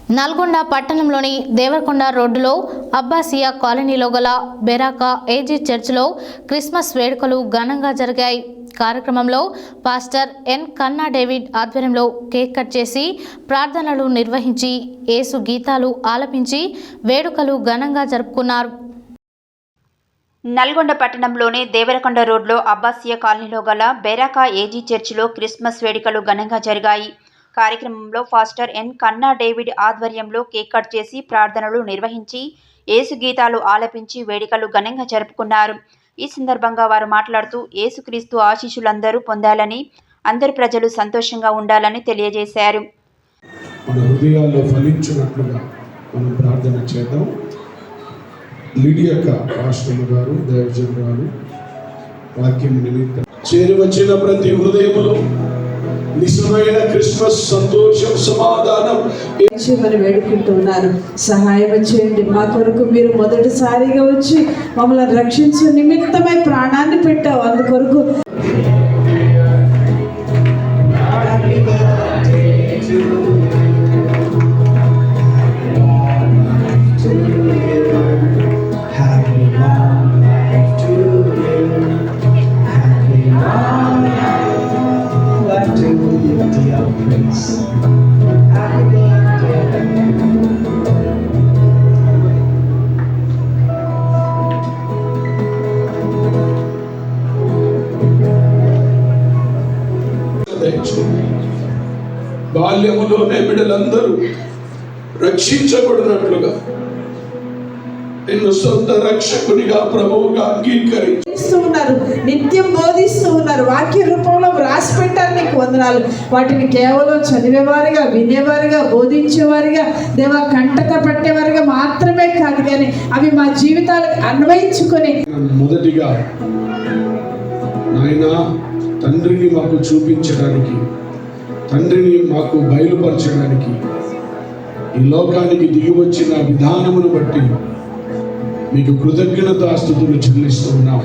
నల్గొండ పట్టణంలోని దేవరకొండ రోడ్డులో అబ్బాసియా కాలనీలో గల బెరాకా ఏజీ చర్చిలో క్రిస్మస్ వేడుకలు ఘనంగా జరిగాయి. కార్యక్రమంలో పాస్టర్ ఎన్ కన్నా డేవిడ్ ఆధ్వర్యంలో కేక్ కట్ చేసి ప్రార్థనలు నిర్వహించి యేసు గీతాలు ఆలపించి వేడుకలు ఘనంగా జరుపుకున్నారు. నల్గొండ పట్టణంలోని దేవరకొండ రోడ్లో అబ్బాసియా కాలనీలో గల బెరాకా ఏజీ చర్చిలో క్రిస్మస్ వేడుకలు ఘనంగా జరిగాయి. కార్యక్రమంలో పాస్టర్ ఎన్ కన్నా డేవిడ్ ఆధ్వర్యంలో కేక్ కట్ చేసి ప్రార్థనలు నిర్వహించి యేసు గీతాలు ఆలపించి వేడుకలు ఘనంగా జరుపుకున్నారు. ఈ సందర్భంగా వారు మాట్లాడుతూ యేసుక్రీస్తు ఆశీస్సులందరూ పొందాలని, అందరు ప్రజలు సంతోషంగా ఉండాలని తెలియజేశారు. మన హృదయాల్లో ఫలించినట్లుగా మనం ప్రార్థన చేద్దాం. లిడియక్క పాస్టర్ గారు దైవజనురాలు వాక్యం నిమిత్తం చేరువచ్చిన ప్రతి హృదయములో నిజమైన క్రిస్మస్ సంతోషం సమాధానం మనం వేడుకుంటున్నారు. సహాయం చేయండి. మా కొరకు మీరు మొదటిసారిగా వచ్చి మమ్మల్ని రక్షించే నిమిత్తమై ప్రాణాన్ని పెట్టావు. అందుకొరకు బాల్యములోనే బిడ్డలందరూ రక్షించబడినట్లుగా నిన్ను సొంత రక్షకునిగా ప్రభువుగా అంగీకరిస్తూ ఉన్నారు. నిత్యం బోధిస్తూ ఉన్నారు. వాక్య రూపంలో వ్రాసి పెట్టారు. నీకు వందనాలు. వాటిని కేవలం చదివేవారిగా, వినేవారిగా, బోధించేవారిగా, దేవా కంటక పట్టేవారిగా మాత్రమే కాదు, కానీ అవి మా జీవితాలకు అన్వయించుకొని మొదటిగా నాయనా తండ్రిని మాకు చూపించడానికి, తండ్రిని మాకు బయలుపరచడానికి ఈ లోకానికి దిగి వచ్చిన విధానమును బట్టి మీకు కృతజ్ఞతాస్తుతులు చెల్లిస్తున్నాం.